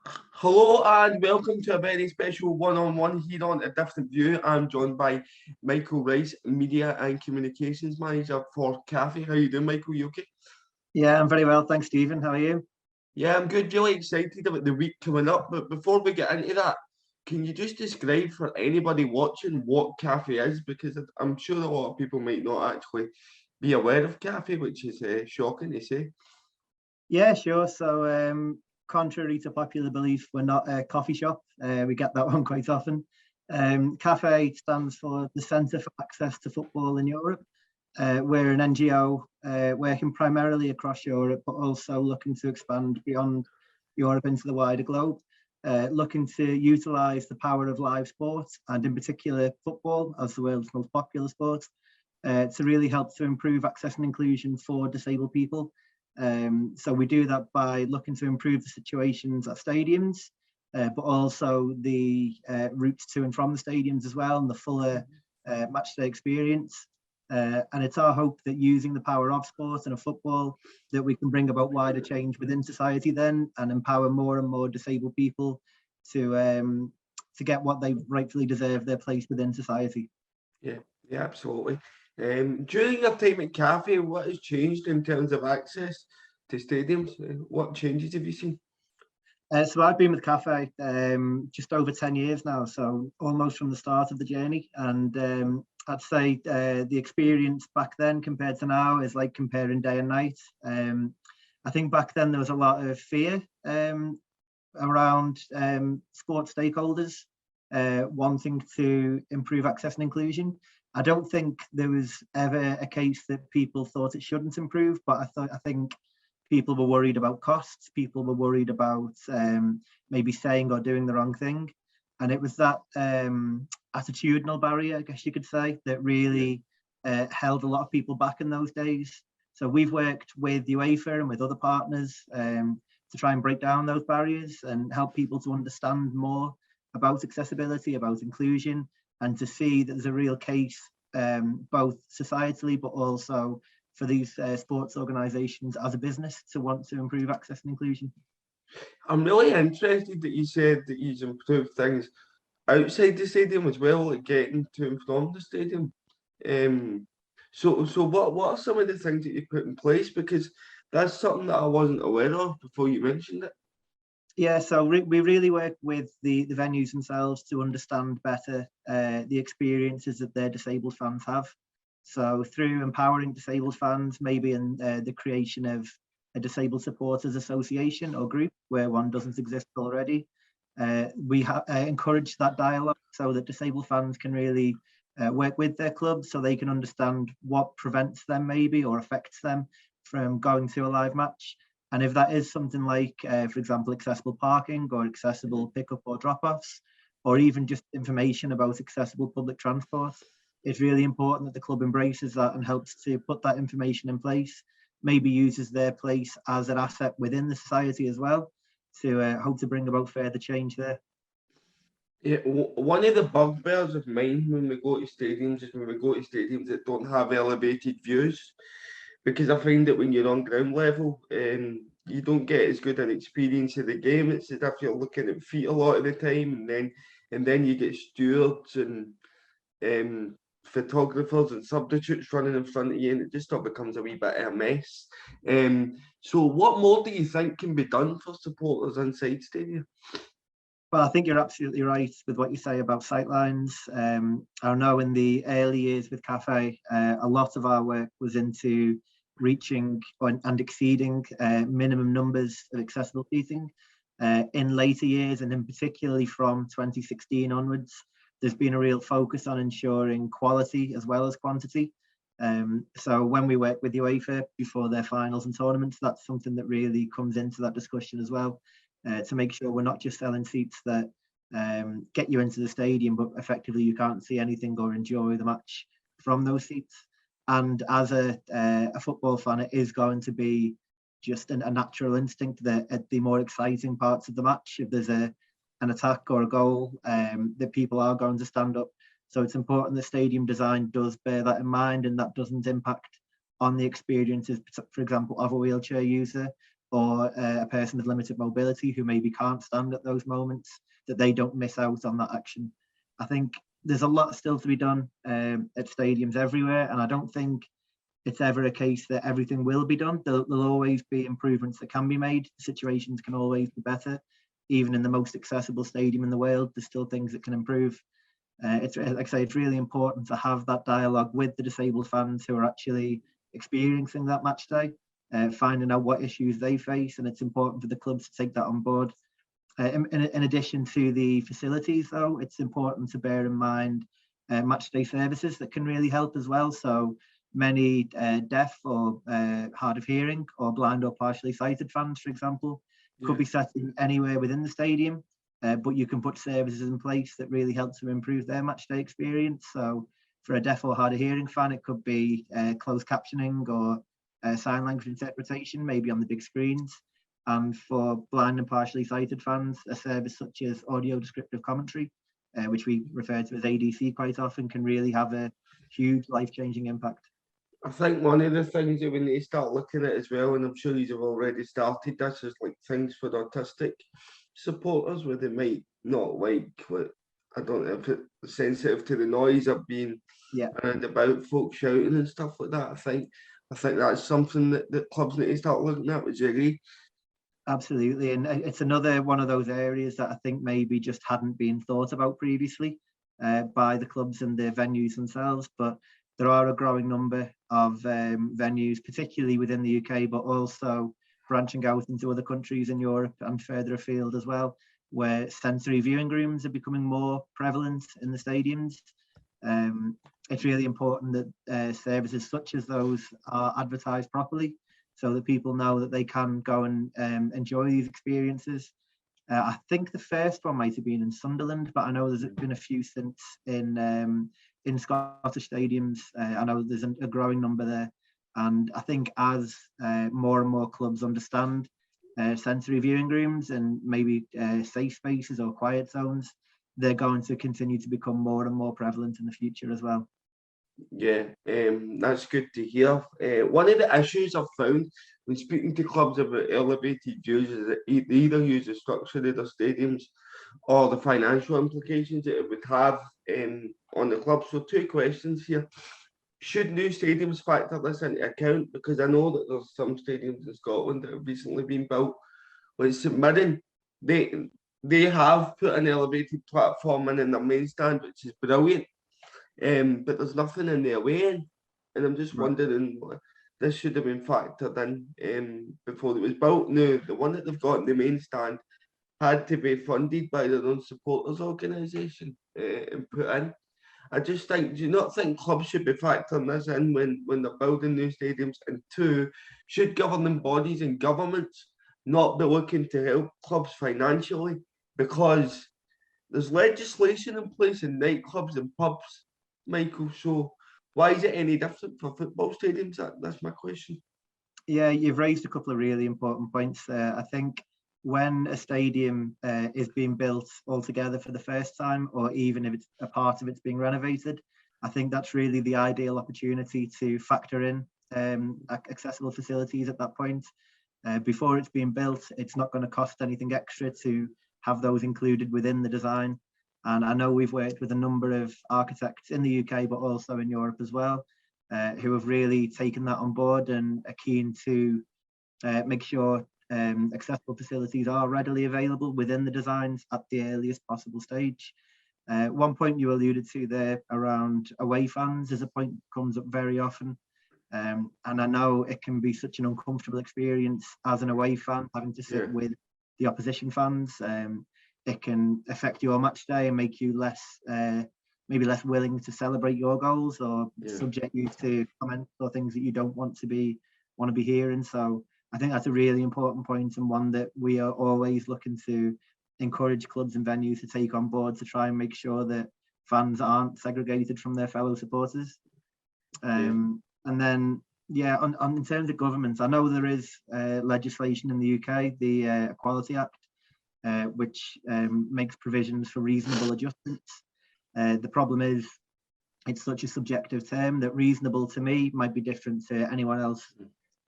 Hello and welcome to a very special one-on-one here on A Different View. I'm joined by Michael Rice, Media and Communications Manager for Cafe. How you doing, Michael? You okay? Yeah, I'm very well, thanks, Stephen. How are you? Yeah, I'm good. Really excited about the week coming up. But before we get into that, can you just describe for anybody watching what Cafe is? Because I'm sure a lot of people might not actually be aware of Cafe, which is shocking to say. Yeah, sure. Contrary to popular belief, we're not a coffee shop. We get that one quite often. CAFE stands for the Centre for Access to Football in Europe. We're an NGO working primarily across Europe, but also looking to expand beyond Europe into the wider globe. Looking to utilise the power of live sports, and in particular football as the world's most popular sport, to really help to improve access and inclusion for disabled people. So we do that by looking to improve the situations at stadiums, but also the routes to and from the stadiums as well, and the fuller matchday experience. And it's our hope that using the power of sport and of football, that we can bring about wider change within society then, and empower more and more disabled people to get what they rightfully deserve, their place within society. Yeah, yeah, absolutely. During your time at Cafe, what has changed in terms of access to stadiums? What changes have you seen? So I've been with Cafe just over 10 years now, so almost from the start of the journey. And I'd say the experience back then compared to now is like comparing day and night. I think back then there was a lot of fear around sports stakeholders wanting to improve access and inclusion. I don't think there was ever a case that people thought it shouldn't improve, but I think people were worried about costs. People were worried about maybe saying or doing the wrong thing, and it was that attitudinal barrier, I guess you could say, that really held a lot of people back in those days. So we've worked with UEFA and with other partners to try and break down those barriers and help people to understand more about accessibility, about inclusion, and to see that there's a real case both societally but also for these sports organisations as a business to want to improve access and inclusion. I'm really interested that you said that you've improved things outside the stadium as well, like getting to and from the stadium. Um, so what are some of the things that you put in place? Because that's something that I wasn't aware of before you mentioned it. Yeah, so we really work with the venues themselves to understand better the experiences that their disabled fans have. So through empowering disabled fans, maybe in the creation of a disabled supporters association or group where one doesn't exist already, we encourage that dialogue so that disabled fans can really work with their clubs so they can understand what prevents them maybe or affects them from going to a live match. And if that is something like, for example, accessible parking or accessible pickup or drop-offs, or even just information about accessible public transport, it's really important that the club embraces that and helps to put that information in place, maybe uses their place as an asset within the society as well, to hope to bring about further change there. Yeah, one of the bugbears of mine when we go to stadiums is when we go to stadiums that don't have elevated views, because I find that when you're on ground level, you don't get as good an experience of the game. It's as if you're looking at feet a lot of the time, and then you get stewards and photographers and substitutes running in front of you, and it just all becomes a wee bit of a mess. So what more do you think can be done for supporters inside stadium? Well, I think you're absolutely right with what you say about sightlines. I know in the early years with Cafe, a lot of our work was into reaching and exceeding minimum numbers of accessible seating. In later years, and in particularly from 2016 onwards, there's been a real focus on ensuring quality as well as quantity. So when we work with UEFA before their finals and tournaments, that's something that really comes into that discussion as well. To make sure we're not just selling seats that get you into the stadium, but effectively you can't see anything or enjoy the match from those seats. And as a football fan, it is going to be just a natural instinct that at the more exciting parts of the match, if there's an attack or a goal, that people are going to stand up. So it's important the stadium design does bear that in mind, and that doesn't impact on the experiences, for example, of a wheelchair user, or a person with limited mobility who maybe can't stand at those moments, that they don't miss out on that action. I think there's a lot still to be done at stadiums everywhere, and I don't think it's ever a case that everything will be done. There'll always be improvements that can be made. Situations can always be better. Even in the most accessible stadium in the world, there's still things that can improve. It's like I say, it's really important to have that dialogue with the disabled fans who are actually experiencing that match day, finding out what issues they face, and it's important for the clubs to take that on board. In addition to the facilities, though, it's important to bear in mind match day services that can really help as well. So many deaf or hard of hearing or blind or partially sighted fans, for example, could be sitting anywhere within the stadium, but you can put services in place that really help to improve their match day experience. So for a deaf or hard of hearing fan, it could be closed captioning or sign language interpretation, maybe on the big screens. And for blind and partially sighted fans, a service such as audio descriptive commentary, which we refer to as ADC quite often, can really have a huge life-changing impact. I think one of the things that we need to start looking at as well, and I'm sure you have already started this, is like things for autistic supporters where they might not like what, I don't know if it's sensitive to the noise of being around about folks shouting and stuff like that. I think that's something that clubs need to start looking at. Would you agree? Absolutely, and it's another one of those areas that I think maybe just hadn't been thought about previously by the clubs and the venues themselves. But there are a growing number of venues, particularly within the UK, but also branching out into other countries in Europe and further afield as well, where sensory viewing rooms are becoming more prevalent in the stadiums. It's really important that services such as those are advertised properly, so that people know that they can go and enjoy these experiences. I think the first one might have been in Sunderland, but I know there's been a few since in Scottish stadiums. I know there's a growing number there. And I think as more and more clubs understand sensory viewing rooms and maybe safe spaces or quiet zones, they're going to continue to become more and more prevalent in the future as well. Yeah, that's good to hear. One of the issues I've found when speaking to clubs about elevated views is that they either use the structure of their stadiums or the financial implications that it would have on the club. So 2 questions here. Should new stadiums factor this into account? Because I know that there's some stadiums in Scotland that have recently been built, like St Mirren, they have put an elevated platform in their main stand, which is brilliant. But there's nothing in their way in, and I'm just wondering this should have been factored in before it was built. Now, the one that they've got in the main stand had to be funded by their own supporters organisation and put in. I just think, do you not think clubs should be factoring this in when they're building new stadiums? And 2, should governing bodies and governments not be looking to help clubs financially? Because there's legislation in place in nightclubs and pubs, Michael, so why is it any different for football stadiums? That's my question. Yeah, you've raised a couple of really important points there. I think when a stadium is being built altogether for the first time, or even if it's a part of it's being renovated, I think that's really the ideal opportunity to factor in accessible facilities at that point. Before it's being built, it's not going to cost anything extra to have those included within the design. And I know we've worked with a number of architects in the UK, but also in Europe as well, who have really taken that on board and are keen to make sure accessible facilities are readily available within the designs at the earliest possible stage. One point you alluded to there around away fans is a point that comes up very often. And I know it can be such an uncomfortable experience as an away fan, having to sit with the opposition fans. It can affect your match day and make you maybe less willing to celebrate your goals, or subject you to comments or things that you don't want to be hearing. So I think that's a really important point, and one that we are always looking to encourage clubs and venues to take on board, to try and make sure that fans aren't segregated from their fellow supporters. And then in terms of governments, I know there is legislation in the UK, the Equality Act, which makes provisions for reasonable adjustments. The problem is it's such a subjective term that reasonable to me might be different to anyone else.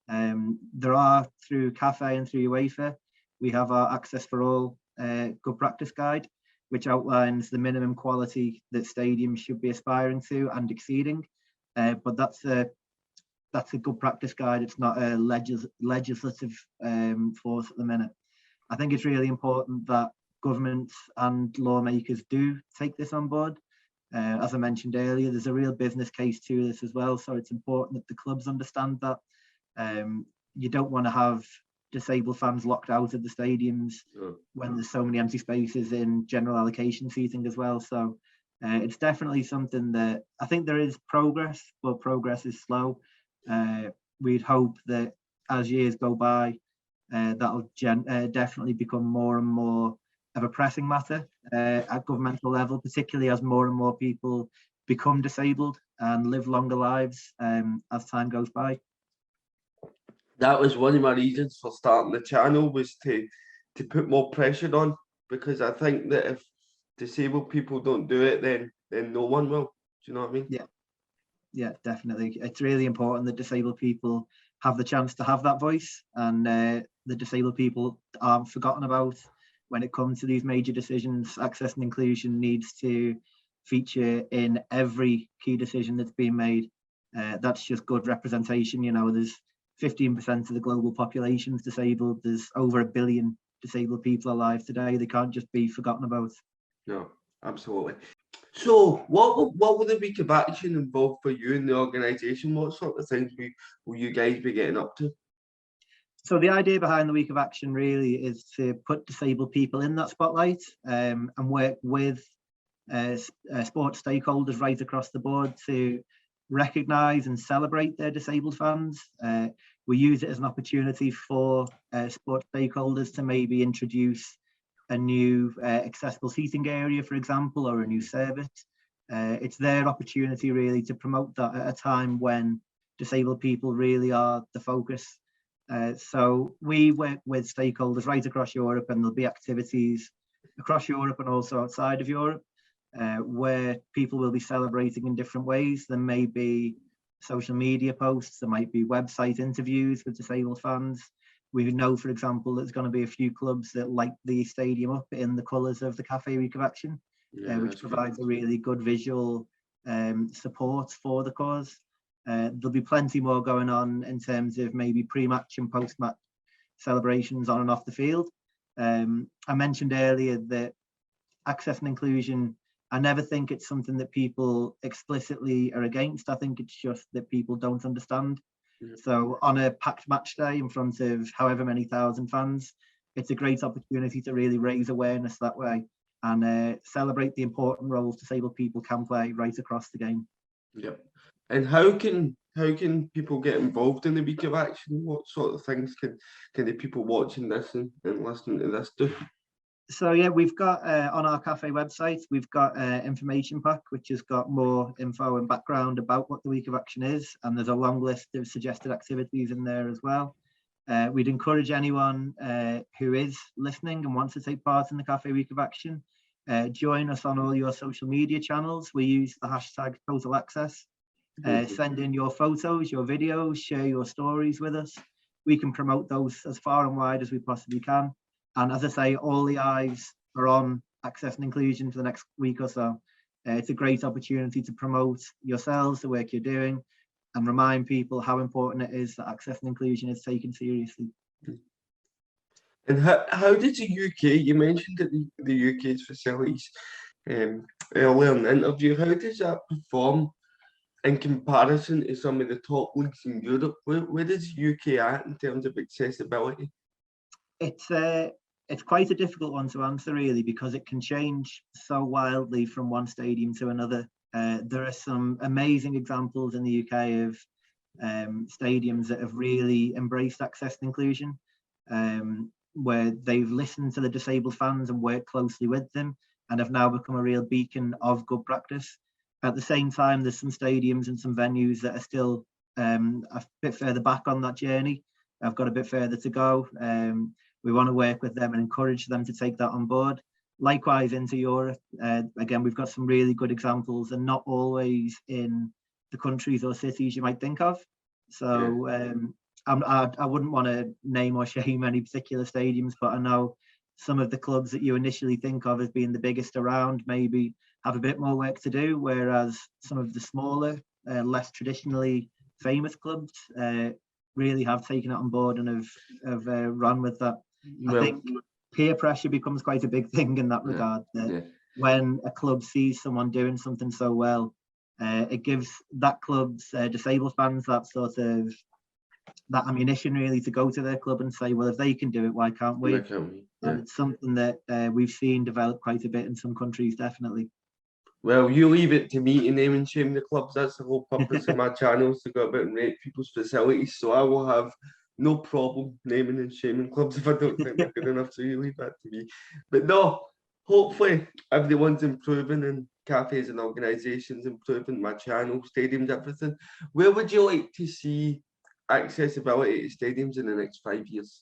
There are, through CAFE and through UEFA, we have our Access for All good practice guide, which outlines the minimum quality that stadiums should be aspiring to and exceeding. But that's a good practice guide. It's not a legislative force at the minute. I think it's really important that governments and lawmakers do take this on board. As I mentioned earlier, there's a real business case to this as well. So it's important that the clubs understand that. You don't want to have disabled fans locked out of the stadiums when there's so many empty spaces in general allocation seating as well. So it's definitely something that I think there is progress, but progress is slow. We'd hope that as years go by, that'll definitely become more and more of a pressing matter at governmental level, particularly as more and more people become disabled and live longer lives as time goes by. That was one of my reasons for starting the channel, was to put more pressure on, because I think that if disabled people don't do it, then no one will. Do you know what I mean? Yeah, definitely. It's really important that disabled people have the chance to have that voice, and the disabled people aren't forgotten about when it comes to these major decisions. Access and inclusion needs to feature in every key decision that's being made. That's just good representation. You know, there's 15% of the global population is disabled. There's over 1 billion disabled people alive today. They can't just be forgotten about. No, absolutely. So what will the week of action involve for you in the organisation? What sort of things will you guys be getting up to? So the idea behind the week of action really is to put disabled people in that spotlight and work with sports stakeholders right across the board to recognise and celebrate their disabled fans. We use it as an opportunity for sports stakeholders to maybe introduce a new accessible seating area, for example, or a new service. It's their opportunity really to promote that at a time when disabled people really are the focus. So we work with stakeholders right across Europe, and there'll be activities across Europe and also outside of Europe where people will be celebrating in different ways. There may be social media posts, there might be website interviews with disabled fans. We know, for example, there's going to be a few clubs that light the stadium up in the colours of the CAFE Week of Action, which provides a really good visual support for the cause. There'll be plenty more going on in terms of maybe pre-match and post-match celebrations on and off the field. I mentioned earlier that access and inclusion, I never think it's something that people explicitly are against. I think it's just that people don't understand. So on a packed match day in front of however many thousand fans, it's a great opportunity to really raise awareness that way and celebrate the important roles disabled people can play right across the game. Yep. And how can people get involved in the week of action? What sort of things can the people watching this and listening to this do? So yeah, we've got on our CAFE website, we've got information pack, which has got more info and background about what the week of action is, and there's a long list of suggested activities in there as well. We'd encourage anyone who is listening and wants to take part in the CAFE Week of Action, join us on all your social media channels. We use the hashtag Total Access. Send in your photos, your videos, share your stories with us. We can promote those as far and wide as we possibly can. And as I say, all the eyes are on access and inclusion for the next week or so. It's a great opportunity to promote yourselves, the work you're doing, and remind people how important it is that access and inclusion is taken seriously. And how did the UK, you mentioned that the UK's facilities earlier in the interview, how does that perform in comparison to some of the top leagues in Europe? Where is the UK at in terms of accessibility? It's quite a difficult one to answer really, because it can change so wildly from one stadium to another. There are some amazing examples in the UK of stadiums that have really embraced access and inclusion, where they've listened to the disabled fans and worked closely with them and have now become a real beacon of good practice. At the same time, there's some stadiums and some venues that are still a bit further back on that journey. I've got a bit further to go. We want to work with them and encourage them to take that on board. Likewise, into Europe, again, we've got some really good examples, and not always in the countries or cities you might think of. So I wouldn't want to name or shame any particular stadiums, but I know some of the clubs that you initially think of as being the biggest around maybe have a bit more work to do, whereas some of the smaller, less traditionally famous clubs really have taken it on board and have run with that. I think peer pressure becomes quite a big thing in that regard. When a club sees someone doing something so well, it gives that club's disabled fans that sort of that ammunition really to go to their club and say, well, if they can do it, why can't we? And it's something that we've seen develop quite a bit in some countries, definitely. Well, you leave it to me to name and shame the clubs. That's the whole purpose of my channel, is to go about and rate people's facilities. So I will have no problem naming and shaming clubs if I don't think they're good enough. So you leave that to me. But no, hopefully everyone's improving and cafes and organisations improving, my channel, stadiums, everything. Where would you like to see accessibility to stadiums in the next 5 years?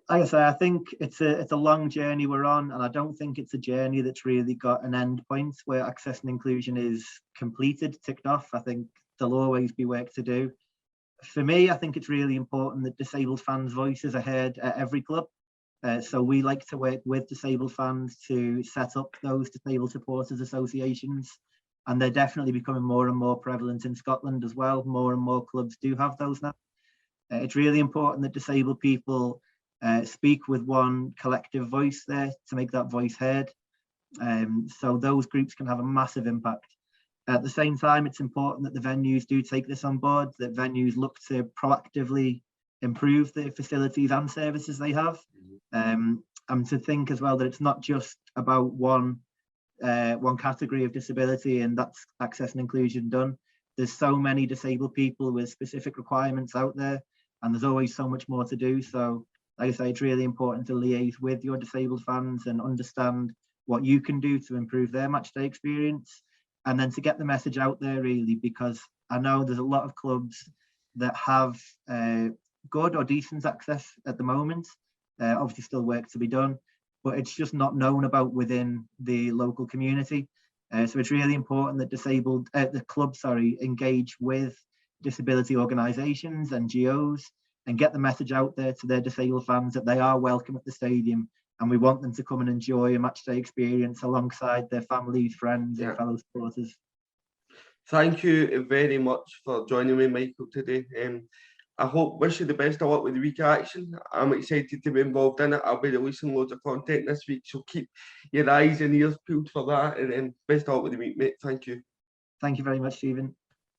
Like I say, I think it's a long journey we're on, and I don't think it's a journey that's really got an end point where access and inclusion is completed, ticked off. I think there'll always be work to do. For me, I think it's really important that disabled fans' voices are heard at every club. So we like to work with disabled fans to set up those disabled supporters associations, and they're definitely becoming more and more prevalent in Scotland as well. More and more clubs do have those now. It's really important that disabled people speak with one collective voice there to make that voice heard. So those groups can have a massive impact. At the same time, it's important that the venues do take this on board, that venues look to proactively improve the facilities and services they have. And to think as well that it's not just about one category of disability and that's access and inclusion done. There's so many disabled people with specific requirements out there, and there's always so much more to do. So like I say, it's really important to liaise with your disabled fans and understand what you can do to improve their matchday experience, and then to get the message out there really, because I know there's a lot of clubs that have good or decent access at the moment. Obviously still work to be done, but it's just not known about within the local community. So it's really important that the clubs engage with disability organisations, NGOs, and get the message out there to their disabled fans that they are welcome at the stadium, and we want them to come and enjoy a matchday experience alongside their families, friends, and fellow supporters. Thank you very much for joining me, Michael, today. I wish you the best of luck with the week of action. I'm excited to be involved in it. I'll be releasing loads of content this week, so keep your eyes and ears peeled for that. And best of luck with the week, mate. Thank you. Thank you very much, Stephen.